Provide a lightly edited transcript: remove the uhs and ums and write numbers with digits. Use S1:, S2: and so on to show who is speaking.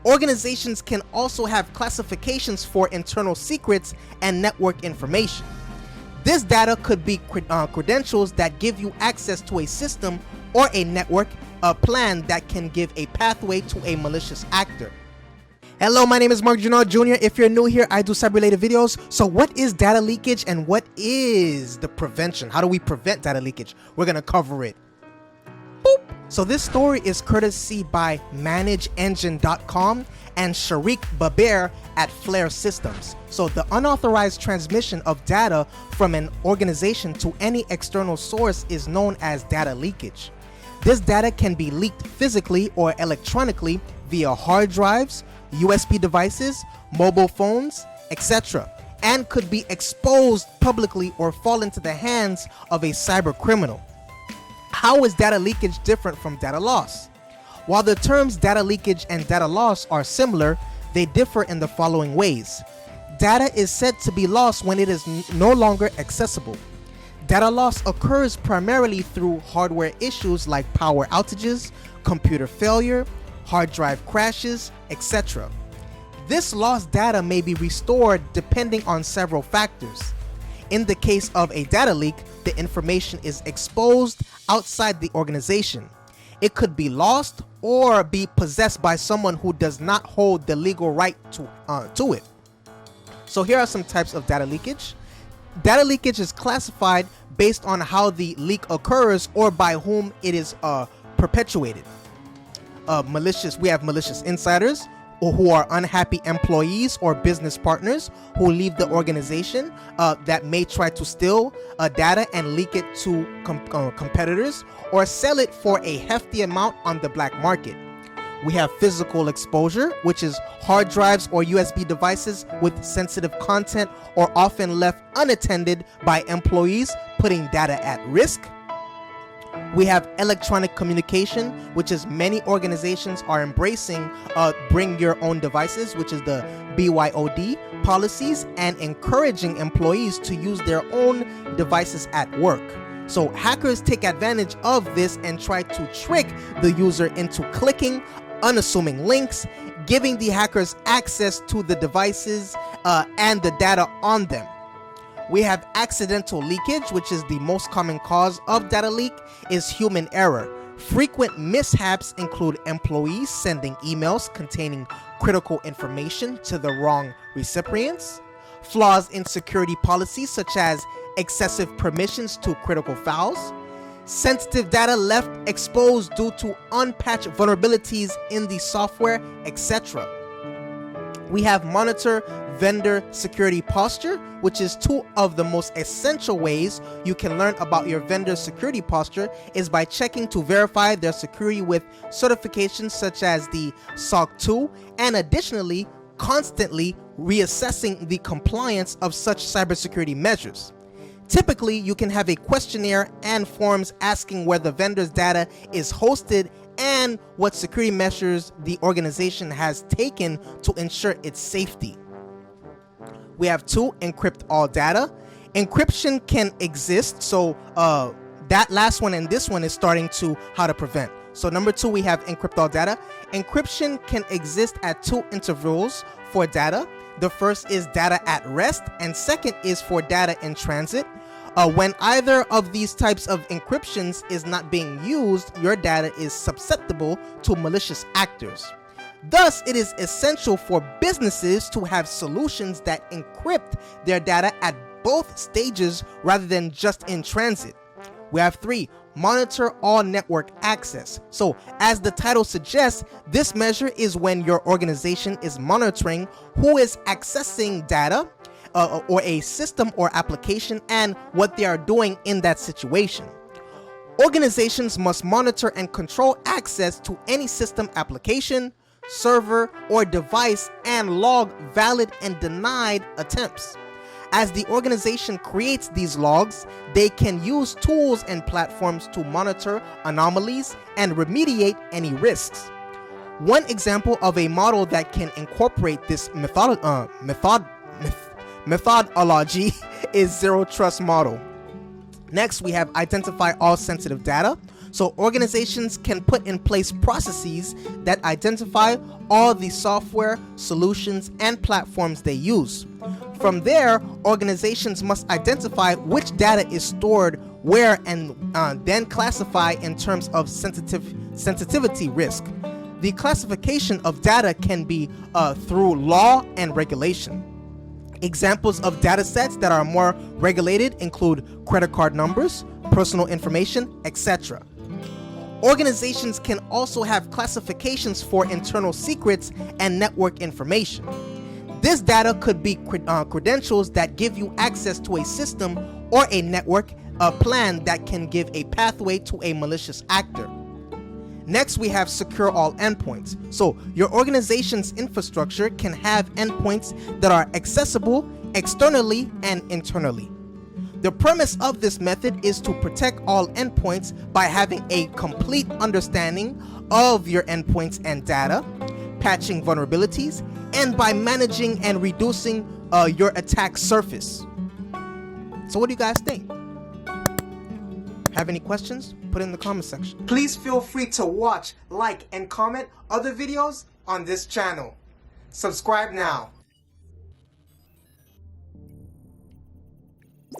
S1: Organizations can also have classifications for internal secrets and network information. This data could be credentials that give you access to a system or a network, a plan that can give a pathway to a malicious actor. Hello, my name is Marc Drouinaud Jr. If you're new here, I do cyber-related videos. So what is data leakage and what is the prevention? How do we prevent data leakage? We're going to cover it. Boop. So this story is courtesy by ManageEngine.com and Sharik Baber at Flare Systems. So the unauthorized transmission of data from an organization to any external source is known as data leakage. This data can be leaked physically or electronically via hard drives, USB devices, mobile phones, etc., and could be exposed publicly or fall into the hands of a cyber criminal. How is data leakage different from data loss? While the terms data leakage and data loss are similar, they differ in the following ways. Data is said to be lost when it is no longer accessible. Data loss occurs primarily through hardware issues like power outages, computer failure, hard drive crashes, etc. This lost data may be restored depending on several factors. In the case of a data leak, the information is exposed outside the organization. It could be lost or be possessed by someone who does not hold the legal right to it. So here are some types of data leakage. Data leakage is classified based on how the leak occurs or by whom it is perpetuated. We have malicious insiders, or who are unhappy employees or business partners who leave the organization that may try to steal data and leak it to competitors or sell it for a hefty amount on the black market. We have physical exposure, which is hard drives or USB devices with sensitive content or often left unattended by employees, putting data at risk. We have electronic communication, which is many organizations are embracing bring your own devices, which is the BYOD policies, and encouraging employees to use their own devices at work. So hackers take advantage of this and try to trick the user into clicking unassuming links, giving the hackers access to the devices and the data on them. We have accidental leakage, which is the most common cause of data leak, is human error. Frequent mishaps include employees sending emails containing critical information to the wrong recipients, flaws in security policies such as excessive permissions to critical files, sensitive data left exposed due to unpatched vulnerabilities in the software, etc. We have monitor vendor security posture, which is two of the most essential ways you can learn about your vendor's security posture is by checking to verify their security with certifications such as the SOC 2, and additionally, constantly reassessing the compliance of such cybersecurity measures. Typically, you can have a questionnaire and forms asking where the vendor's data is hosted and what security measures the organization has taken to ensure its safety. We have two, encrypt all data. Encryption can exist, so that last one and this one is starting to how to prevent. So number two, we have encrypt all data. Encryption can exist at two intervals for data. The first is data at rest, and second is for data in transit. When either of these types of encryptions is not being used, your data is susceptible to malicious actors. Thus, it is essential for businesses to have solutions that encrypt their data at both stages rather than just in transit. We have three, monitor all network access. So as the title suggests, this measure is when your organization is monitoring who is accessing data or a system or application and what they are doing in that situation. Organizations must monitor and control access to any system, application, server, or device and log valid and denied attempts. As the organization creates these logs, they can use tools and platforms to monitor anomalies and remediate any risks. One example of a model that can incorporate this methodology is Zero Trust model. Next, we have identify all sensitive data. So organizations can put in place processes that identify all the software, solutions, and platforms they use. From there, organizations must identify which data is stored where and then classify in terms of sensitivity risk. The classification of data can be through law and regulation. Examples of data sets that are more regulated include credit card numbers, personal information, etc. Organizations can also have classifications for internal secrets and network information. This data could be credentials that give you access to a system or a network, a plan that can give a pathway to a malicious actor. Next, we have secure all endpoints. So your organization's infrastructure can have endpoints that are accessible externally and internally. The premise of this method is to protect all endpoints by having a complete understanding of your endpoints and data, patching vulnerabilities, and by managing and reducing your attack surface. So what do you guys think? Have any questions? Put it in the comment section. Please feel free to watch, like, and comment other videos on this channel. Subscribe now.